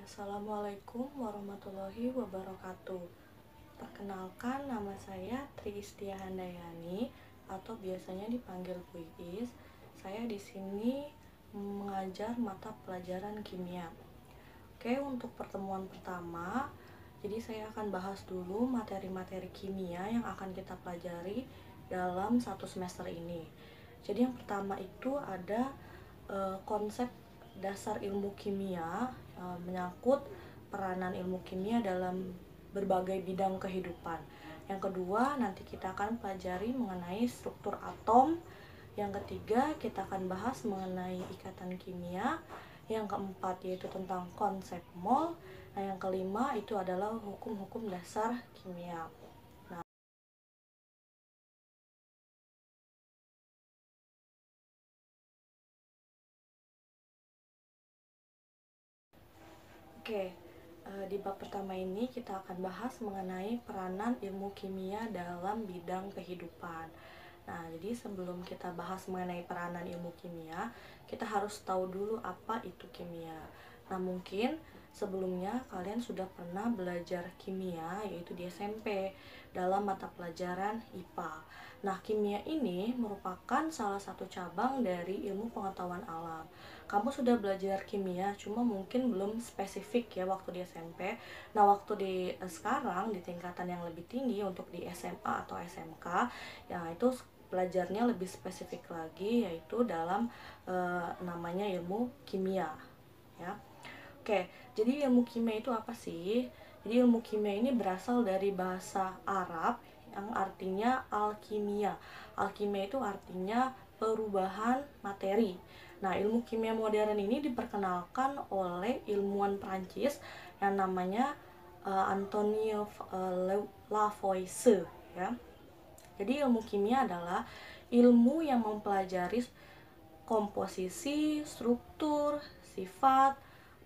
Assalamualaikum warahmatullahi wabarakatuh. Perkenalkan, nama saya Tri Istia Handayani atau biasanya dipanggil Bu Iis. Saya di sini mengajar mata pelajaran kimia. Oke, untuk pertemuan pertama, jadi saya akan bahas dulu materi-materi kimia yang akan kita pelajari dalam satu semester ini. Jadi yang pertama itu ada konsep dasar ilmu kimia, menyangkut peranan ilmu kimia dalam berbagai bidang kehidupan. Yang kedua, nanti kita akan pelajari mengenai struktur atom. Yang ketiga, kita akan bahas mengenai ikatan kimia. Yang keempat yaitu tentang konsep mol. Nah, yang kelima itu adalah hukum-hukum dasar kimia. Oke, di bab pertama ini kita akan bahas mengenai peranan ilmu kimia dalam bidang kehidupan. Nah, jadi sebelum kita bahas mengenai peranan ilmu kimia, kita harus tahu dulu apa itu kimia. Nah, mungkin sebelumnya kalian sudah pernah belajar kimia, yaitu di SMP, dalam mata pelajaran IPA. Nah, kimia ini merupakan salah satu cabang dari ilmu pengetahuan alam. Kamu sudah belajar kimia, cuma mungkin belum spesifik ya waktu di SMP. Nah, waktu di sekarang di tingkatan yang lebih tinggi untuk di SMA atau SMK, ya itu belajarnya lebih spesifik lagi, yaitu dalam namanya ilmu kimia ya. Oke, jadi ilmu kimia itu apa sih? Jadi ilmu kimia ini berasal dari bahasa Arab yang artinya alkimia. Alkimia itu artinya perubahan materi. Nah, ilmu kimia modern ini diperkenalkan oleh ilmuwan Prancis yang namanya Antonio Lavoisier ya. Jadi ilmu kimia adalah ilmu yang mempelajari komposisi, struktur, sifat,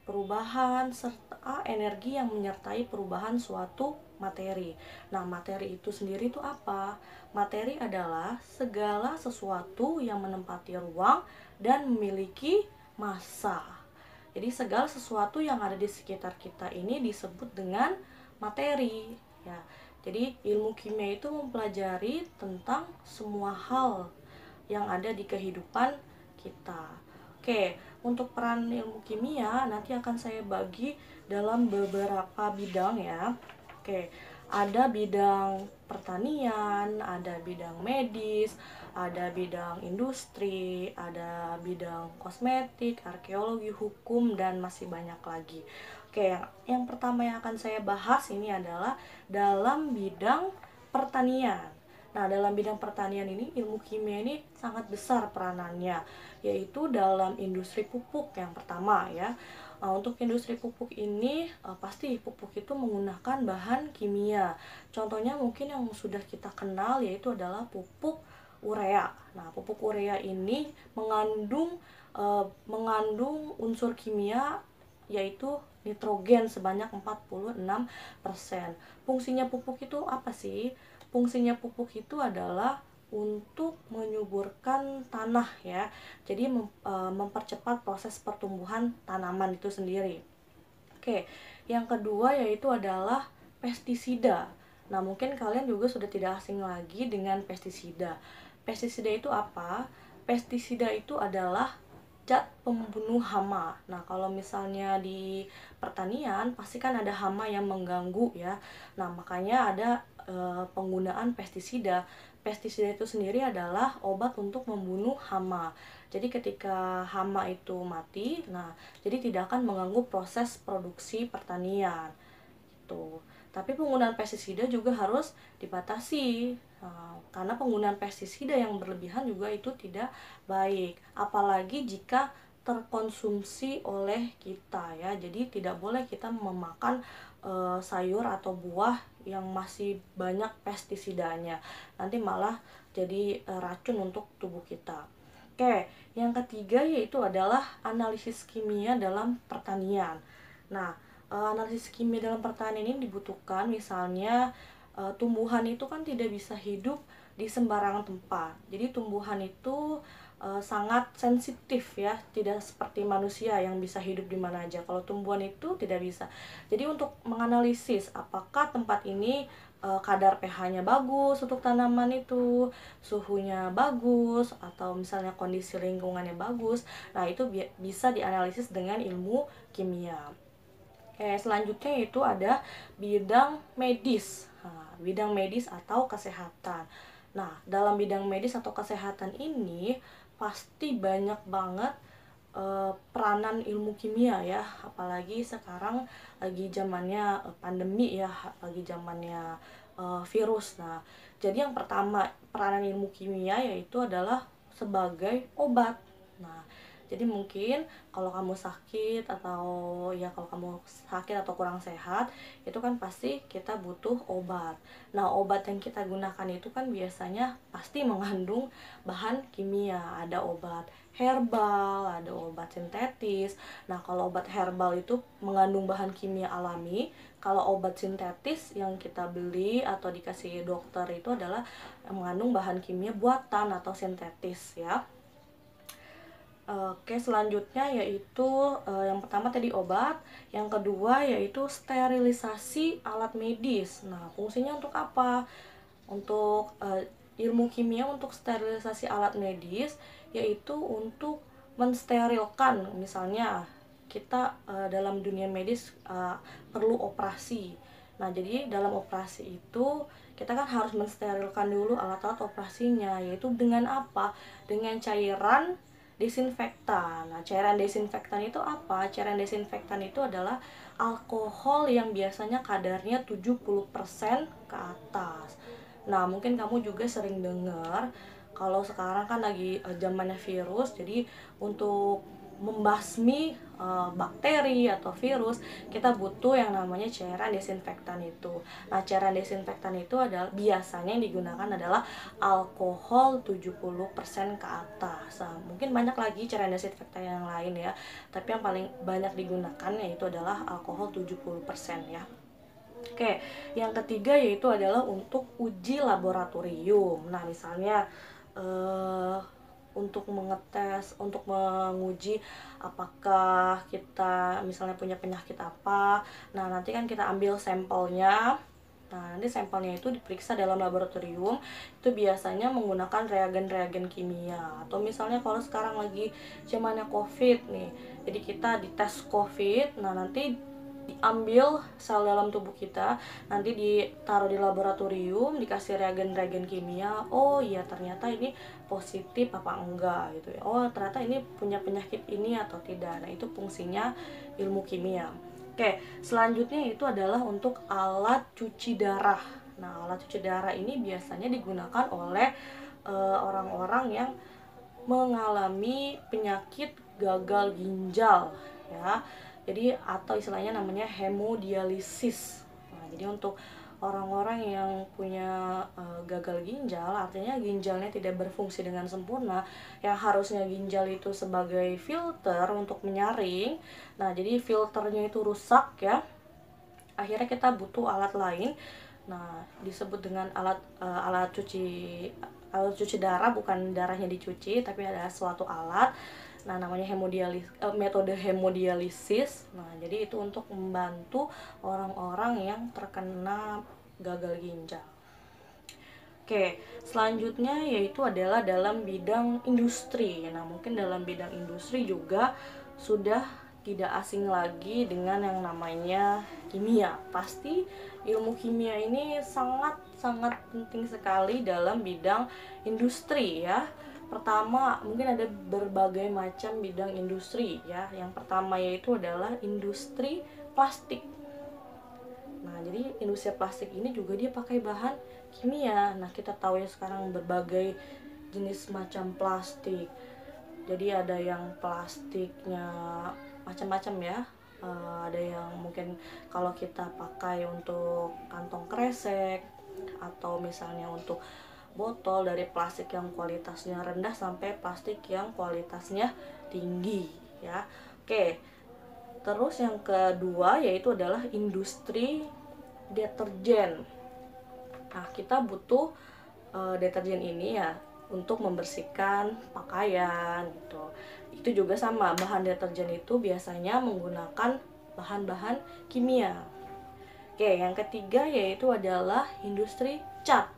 perubahan, serta energi yang menyertai perubahan suatu materi. Nah, materi itu sendiri itu apa? Materi adalah segala sesuatu yang menempati ruang dan memiliki massa. Jadi segala sesuatu yang ada di sekitar kita ini disebut dengan materi ya. Jadi ilmu kimia itu mempelajari tentang semua hal yang ada di kehidupan kita. Oke, untuk peran ilmu kimia nanti akan saya bagi dalam beberapa bidang ya. Oke, ada bidang pertanian, ada bidang medis, ada bidang industri, ada bidang kosmetik, arkeologi, hukum, dan masih banyak lagi. Oke, yang pertama yang akan saya bahas ini adalah dalam bidang pertanian. Nah, dalam bidang pertanian ini ilmu kimia ini sangat besar peranannya, yaitu dalam industri pupuk yang pertama ya. Untuk industri pupuk ini pasti pupuk itu menggunakan bahan kimia. Contohnya mungkin yang sudah kita kenal yaitu adalah pupuk urea. Nah, pupuk urea ini mengandung unsur kimia yaitu nitrogen sebanyak 46%. Fungsinya pupuk itu apa sih? Fungsinya pupuk itu adalah untuk menyuburkan tanah ya. Jadi mempercepat proses pertumbuhan tanaman itu sendiri. Oke, yang kedua yaitu adalah pestisida. Nah, mungkin kalian juga sudah tidak asing lagi dengan pestisida. Pestisida itu apa? Pestisida itu adalah zat pembunuh hama. Nah, kalau misalnya di pertanian pasti kan ada hama yang mengganggu ya. Nah, makanya ada penggunaan pestisida. Pestisida itu sendiri adalah obat untuk membunuh hama. Jadi ketika hama itu mati, nah jadi tidak akan mengganggu proses produksi pertanian. Gitu. Tapi penggunaan pestisida juga harus dibatasi. Karena penggunaan pestisida yang berlebihan juga itu tidak baik. Apalagi jika terkonsumsi oleh kita ya. Jadi tidak boleh kita memakan sayur atau buah yang masih banyak pestisidanya. Nanti malah jadi racun untuk tubuh kita. Oke, yang ketiga yaitu adalah analisis kimia dalam pertanian. Nah, analisis kimia dalam pertanian ini dibutuhkan misalnya tumbuhan itu kan tidak bisa hidup di sembarangan tempat. Jadi tumbuhan itu sangat sensitif ya, tidak seperti manusia yang bisa hidup di mana aja. Kalau tumbuhan itu tidak bisa. Jadi untuk menganalisis apakah tempat ini kadar pH-nya bagus untuk tanaman itu, suhunya bagus, atau misalnya kondisi lingkungannya bagus. Nah, itu bisa dianalisis dengan ilmu kimia. Oke, selanjutnya itu ada bidang medis. Nah, bidang medis atau kesehatan. Nah, dalam bidang medis atau kesehatan ini pasti banyak banget peranan ilmu kimia ya, apalagi sekarang lagi zamannya pandemi ya, lagi zamannya virus. Nah, jadi yang pertama peranan ilmu kimia yaitu adalah sebagai obat. Nah, jadi mungkin kalau kamu sakit atau kurang sehat, itu kan pasti kita butuh obat. Nah, obat yang kita gunakan itu kan biasanya pasti mengandung bahan kimia. Ada obat herbal, ada obat sintetis. Nah, kalau obat herbal itu mengandung bahan kimia alami. Kalau obat sintetis yang kita beli atau dikasih dokter itu adalah mengandung bahan kimia buatan atau sintetis ya. Oke, selanjutnya yaitu yang pertama tadi obat, yang kedua yaitu sterilisasi alat medis. Nah, fungsinya untuk apa? Untuk ilmu kimia untuk sterilisasi alat medis yaitu untuk mensterilkan, misalnya kita dalam dunia medis perlu operasi. Nah, jadi dalam operasi itu kita kan harus mensterilkan dulu alat-alat operasinya, yaitu dengan apa? Dengan cairan desinfektan. Nah, cairan desinfektan itu apa? Cairan desinfektan itu adalah alkohol yang biasanya kadarnya 70% ke atas. Nah, mungkin kamu juga sering dengar kalau sekarang kan lagi zamannya virus, jadi untuk membasmi bakteri atau virus, kita butuh yang namanya cairan desinfektan itu. Nah, cairan desinfektan itu adalah biasanya yang digunakan adalah alkohol 70% ke atas. Nah, mungkin banyak lagi cairan desinfektan yang lain ya, tapi yang paling banyak digunakan yaitu adalah alkohol 70% ya. Oke, yang ketiga yaitu adalah untuk uji laboratorium. Nah, misalnya untuk untuk menguji apakah kita misalnya punya penyakit apa. Nah, nanti kan kita ambil sampelnya. Nah, nanti sampelnya itu diperiksa dalam laboratorium. Itu biasanya menggunakan reagen-reagen kimia. Atau misalnya kalau sekarang lagi zamannya COVID nih, jadi kita dites COVID. Nah, nanti diambil sel dalam tubuh kita, nanti ditaruh di laboratorium, dikasih reagen-reagen kimia. Oh iya, ternyata ini positif apa enggak gitu ya. Oh, ternyata ini punya penyakit ini atau tidak. Nah, itu fungsinya ilmu kimia. Oke, selanjutnya itu adalah untuk alat cuci darah. Nah, alat cuci darah ini biasanya digunakan oleh orang-orang yang mengalami penyakit gagal ginjal ya. Jadi atau istilahnya namanya hemodialisis. Nah, jadi untuk orang-orang yang punya gagal ginjal, artinya ginjalnya tidak berfungsi dengan sempurna, yang harusnya ginjal itu sebagai filter untuk menyaring. Nah, jadi filternya itu rusak ya. Akhirnya kita butuh alat lain. Nah, disebut dengan alat cuci darah, bukan darahnya dicuci, tapi ada suatu alat. Nah, namanya metode hemodialisis. Nah, jadi itu untuk membantu orang-orang yang terkena gagal ginjal. Oke, selanjutnya yaitu adalah dalam bidang industri. Nah, mungkin dalam bidang industri juga sudah tidak asing lagi dengan yang namanya kimia. Pasti ilmu kimia ini sangat penting sekali dalam bidang industri ya. Pertama, mungkin ada berbagai macam bidang industri ya. Yang pertama yaitu adalah industri plastik. Nah, jadi industri plastik ini juga dia pakai bahan kimia. Nah, kita tahu ya sekarang berbagai jenis macam plastik. Jadi ada yang plastiknya macam-macam ya. Ada yang mungkin kalau kita pakai untuk kantong kresek, atau misalnya untuk botol, dari plastik yang kualitasnya rendah sampai plastik yang kualitasnya tinggi ya. Oke, terus yang kedua yaitu adalah industri deterjen. Nah, kita butuh deterjen ini ya untuk membersihkan pakaian gitu. Itu juga sama, bahan deterjen itu biasanya menggunakan bahan-bahan kimia. Oke, yang ketiga yaitu adalah industri cat.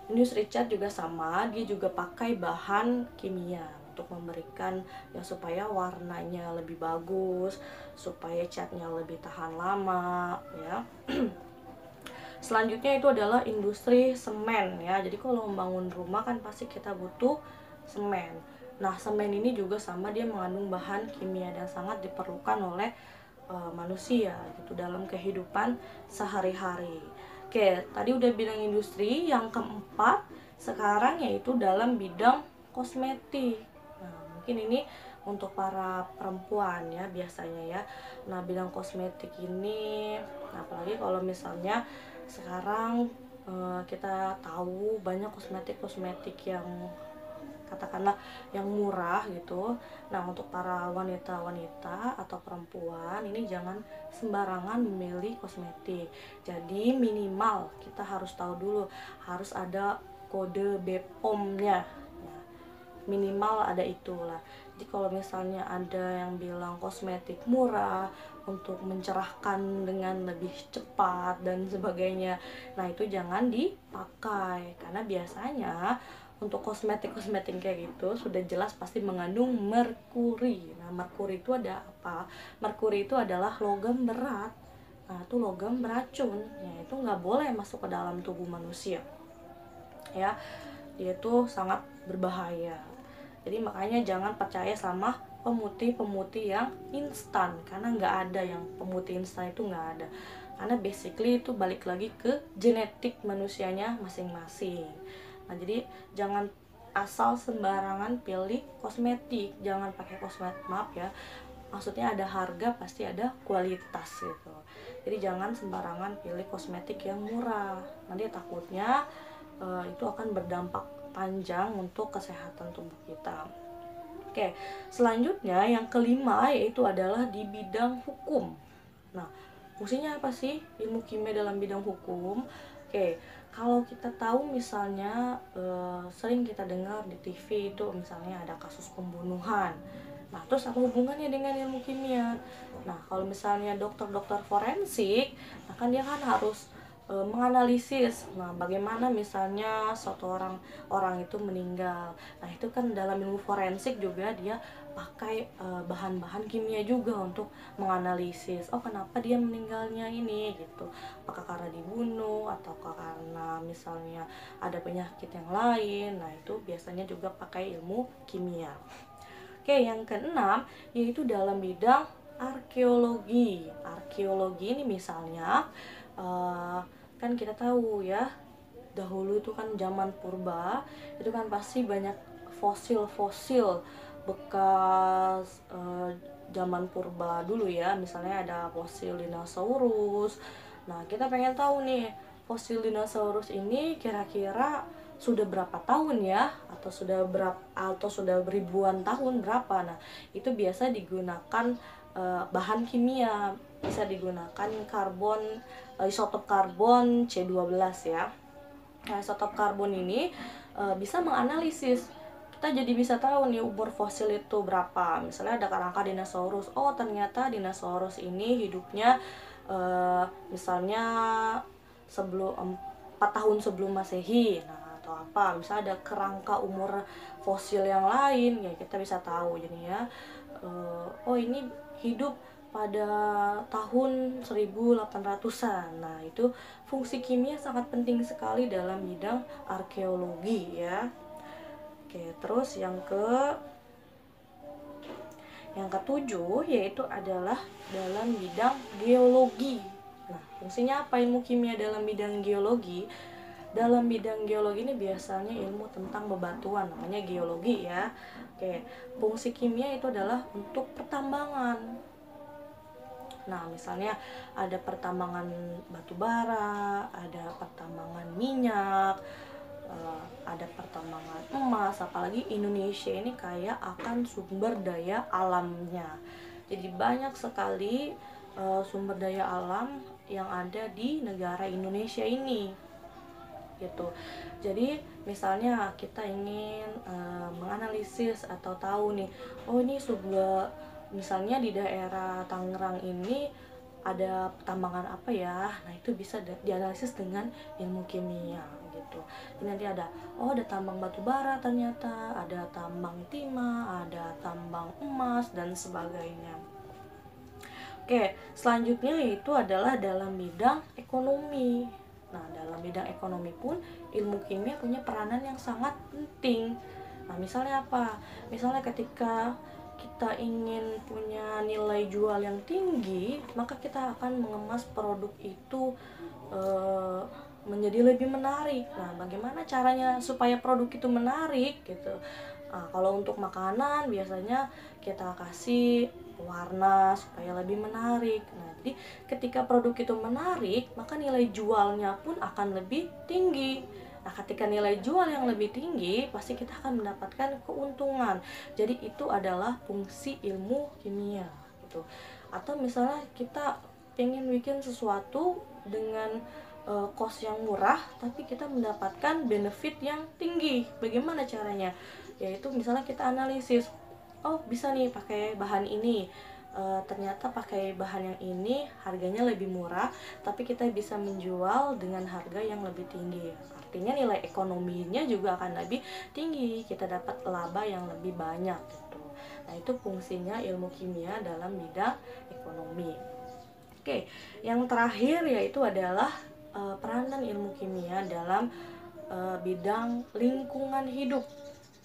Industri cat juga sama, dia juga pakai bahan kimia untuk memberikan ya supaya warnanya lebih bagus, supaya catnya lebih tahan lama ya. Selanjutnya itu adalah industri semen ya. Jadi kalau membangun rumah kan pasti kita butuh semen. Nah, semen ini juga sama, dia mengandung bahan kimia dan sangat diperlukan oleh manusia gitu dalam kehidupan sehari-hari. Oke, tadi udah bilang industri. Yang keempat sekarang yaitu dalam bidang kosmetik. Nah, mungkin ini untuk para perempuan ya biasanya ya. Nah, bidang kosmetik ini, apalagi kalau misalnya sekarang kita tahu banyak kosmetik yang katakanlah yang murah gitu. Nah, untuk para wanita-wanita atau perempuan ini jangan sembarangan memilih kosmetik. Jadi minimal kita harus tahu dulu, harus ada kode BPOM-nya. Nah, minimal ada itulah. Jadi kalau misalnya ada yang bilang kosmetik murah untuk mencerahkan dengan lebih cepat dan sebagainya, nah itu jangan dipakai karena biasanya untuk kosmetik kayak gitu sudah jelas pasti mengandung merkuri. Nah, merkuri itu ada apa? Merkuri itu adalah logam berat. Nah, itu logam beracun. Ya, itu nggak boleh masuk ke dalam tubuh manusia. Ya, dia itu sangat berbahaya. Jadi makanya jangan percaya sama pemutih yang instan, karena nggak ada yang pemutih instan, itu nggak ada. Karena basically itu balik lagi ke genetik manusianya masing-masing. Nah, jadi jangan asal sembarangan pilih kosmetik, jangan pakai kosmetik, maaf ya, maksudnya ada harga pasti ada kualitas gitu. Jadi jangan sembarangan pilih kosmetik yang murah, nanti takutnya itu akan berdampak panjang untuk kesehatan tubuh kita. Oke, selanjutnya yang kelima yaitu adalah di bidang hukum. Nah, fungsinya apa sih ilmu kimia dalam bidang hukum? Oke, kalau kita tahu misalnya sering kita dengar di TV itu misalnya ada kasus pembunuhan. Nah, terus apa hubungannya dengan ilmu kimia? Nah, kalau misalnya dokter-dokter forensik, nah kan dia kan harus menganalisis, nah bagaimana misalnya suatu orang itu meninggal. Nah, itu kan dalam ilmu forensik juga dia pakai bahan-bahan kimia juga untuk menganalisis, oh kenapa dia meninggalnya ini gitu, apakah karena dibunuh atau karena misalnya ada penyakit yang lain. Nah, itu biasanya juga pakai ilmu kimia. Oke, yang keenam yaitu dalam bidang arkeologi. Arkeologi ini misalnya kan kita tahu ya, dahulu itu kan zaman purba, itu kan pasti banyak fosil-fosil bekas zaman purba dulu ya. Misalnya ada fosil dinosaurus. Nah, kita pengen tahu nih, fosil dinosaurus ini kira-kira sudah berapa tahun ya, atau sudah beribuan tahun berapa. Nah, itu biasa digunakan bahan kimia, bisa digunakan isotop karbon C12 ya. Nah, isotop karbon ini bisa menganalisis, kita jadi bisa tahu nih umur fosil itu berapa. Misalnya ada kerangka dinosaurus, oh ternyata dinosaurus ini hidupnya misalnya sebelum 4 tahun sebelum Masehi. Nah, atau apa, misalnya ada kerangka umur fosil yang lain ya, kita bisa tahu jadinya oh ini hidup pada tahun 1800-an. Nah, itu fungsi kimia sangat penting sekali dalam bidang arkeologi ya. Oke, terus yang ketujuh yaitu adalah dalam bidang geologi. Nah, fungsinya apa ilmu kimia dalam bidang geologi? Dalam bidang geologi ini biasanya ilmu tentang bebatuan, namanya geologi ya. Oke, fungsi kimia itu adalah untuk pertambangan. Nah, misalnya ada pertambangan batu bara, ada pertambangan minyak, ada pertambangan emas. Apalagi Indonesia ini kaya akan sumber daya alamnya. Jadi banyak sekali sumber daya alam yang ada di negara Indonesia ini. gitu. Jadi misalnya kita ingin menganalisis atau tahu nih, oh ini sebuah, misalnya di daerah Tangerang ini ada tambangan apa ya. Nah itu bisa dianalisis dengan ilmu kimia gitu. Jadi nanti ada, oh ada tambang batu bara, ternyata ada tambang timah, ada tambang emas dan sebagainya. Oke, selanjutnya itu adalah dalam bidang ekonomi. Nah, dalam bidang ekonomi pun ilmu kimia punya peranan yang sangat penting. Nah, misalnya apa? Misalnya ketika kita ingin punya nilai jual yang tinggi, maka kita akan mengemas produk itu menjadi lebih menarik. Nah, bagaimana caranya supaya produk itu menarik gitu? Nah, kalau untuk makanan biasanya kita kasih warna supaya lebih menarik. Nah, jadi ketika produk itu menarik, maka nilai jualnya pun akan lebih tinggi. Nah, ketika nilai jual yang lebih tinggi, pasti kita akan mendapatkan keuntungan. Jadi itu adalah fungsi ilmu kimia gitu. Atau misalnya kita pengen bikin sesuatu dengan cost yang murah, tapi kita mendapatkan benefit yang tinggi. Bagaimana caranya? Yaitu misalnya kita analisis, oh bisa nih pakai bahan ini, ternyata pakai bahan yang ini harganya lebih murah, tapi kita bisa menjual dengan harga yang lebih tinggi. Artinya nilai ekonominya juga akan lebih tinggi, kita dapat laba yang lebih banyak gitu. Nah itu fungsinya ilmu kimia dalam bidang ekonomi. Oke, yang terakhir yaitu adalah peranan ilmu kimia dalam bidang lingkungan hidup.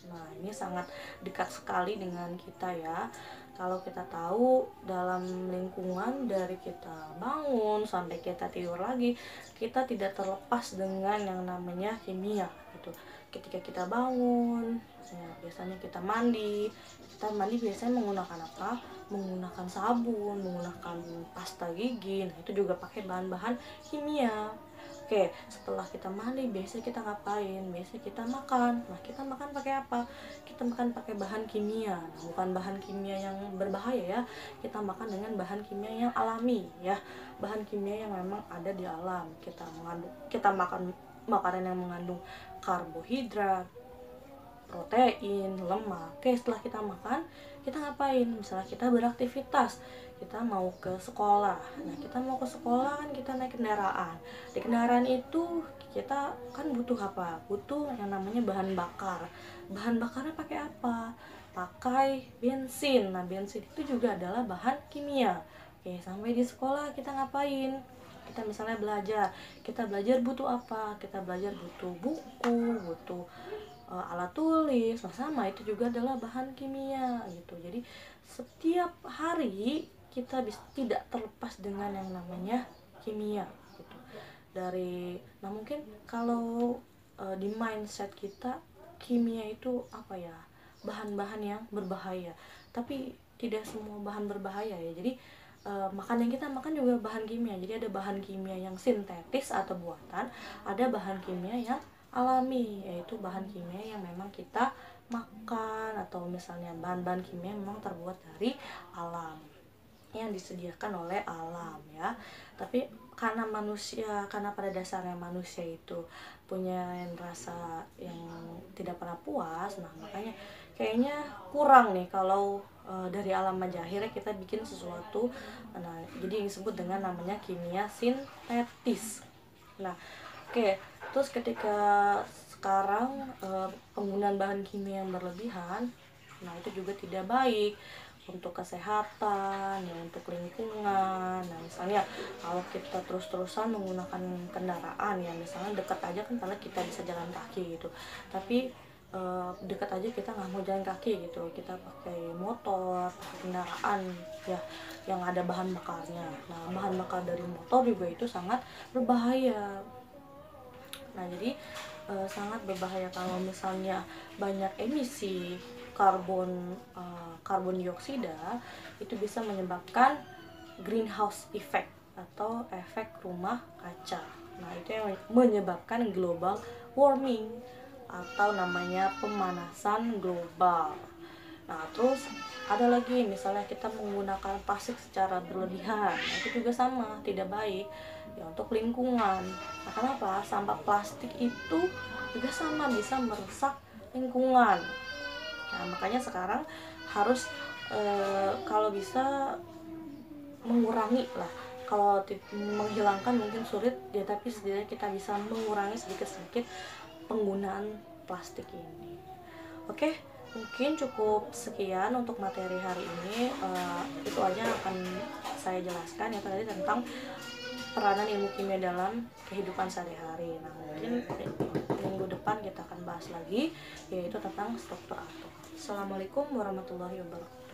Nah, ini sangat dekat sekali dengan kita ya. Kalau kita tahu dalam lingkungan dari kita bangun sampai kita tidur lagi, kita tidak terlepas dengan yang namanya kimia gitu. Ketika kita bangun, ya, biasanya kita mandi biasanya menggunakan apa? Menggunakan sabun, menggunakan pasta gigi. Nah, itu juga pakai bahan-bahan kimia. Oke, setelah kita mandi, biasanya kita ngapain? Biasanya kita makan. Nah, kita makan pakai apa? Kita makan pakai bahan kimia. Nah, bukan bahan kimia yang berbahaya ya. Kita makan dengan bahan kimia yang alami ya. Bahan kimia yang memang ada di alam. Kita makan makanan yang mengandung karbohidrat, protein, lemak. Oke, setelah kita makan, kita ngapain? Misalnya kita beraktivitas, kita mau ke sekolah. Nah, kita mau ke sekolah kan kita naik kendaraan. Di kendaraan itu kita kan butuh apa? Butuh yang namanya bahan bakar. Bahan bakarnya pakai apa? Pakai bensin. Nah, bensin itu juga adalah bahan kimia. Oke, sampai di sekolah kita ngapain? Kita misalnya belajar. Kita belajar butuh apa? Kita belajar butuh buku, butuh alat tulis. Nah, sama itu juga adalah bahan kimia gitu. Jadi setiap hari kita tidak terlepas dengan yang namanya kimia gitu. Nah mungkin kalau di mindset kita kimia itu apa ya, bahan-bahan yang berbahaya, tapi tidak semua bahan berbahaya ya. Jadi makanan yang kita makan juga bahan kimia. Jadi ada bahan kimia yang sintetis atau buatan, ada bahan kimia yang alami, yaitu bahan kimia yang memang kita makan, atau misalnya bahan-bahan kimia yang memang terbuat dari alam, yang disediakan oleh alam ya. Tapi karena pada dasarnya manusia itu punya rasa yang tidak pernah puas, nah makanya kayaknya kurang nih kalau dari alam aja akhirnya kita bikin sesuatu. Nah jadi yang disebut dengan namanya kimia sintetis. Nah oke, terus ketika sekarang penggunaan bahan kimia yang berlebihan, nah itu juga tidak baik untuk kesehatan, ya, untuk lingkungan. Nah misalnya kalau kita terus-terusan menggunakan kendaraan ya, misalnya dekat aja kan karena kita bisa jalan kaki gitu, tapi dekat aja kita nggak mau jalan kaki gitu, kita pakai motor, pakai kendaraan ya yang ada bahan bakarnya. Nah bahan bakar dari motor juga itu sangat berbahaya. Nah jadi sangat berbahaya kalau misalnya banyak emisi karbon dioksida, itu bisa menyebabkan greenhouse effect atau efek rumah kaca. Nah itu yang menyebabkan global warming atau namanya pemanasan global. Nah terus Ada lagi misalnya kita menggunakan plastik secara berlebihan, nah, itu juga sama, tidak baik ya untuk lingkungan. Nah, kenapa? Sampah plastik itu juga sama bisa merusak lingkungan. Nah, makanya sekarang harus kalau bisa mengurangi lah. Kalau menghilangkan mungkin sulit ya, tapi setidaknya kita bisa mengurangi sedikit-sedikit penggunaan plastik ini. Oke, mungkin cukup sekian untuk materi hari ini. Itu aja akan saya jelaskan ya tadi tentang peranan ilmu kimia dalam kehidupan sehari-hari. Nah, mungkin minggu depan kita akan bahas lagi, yaitu tentang struktur atom. Assalamualaikum warahmatullahi wabarakatuh.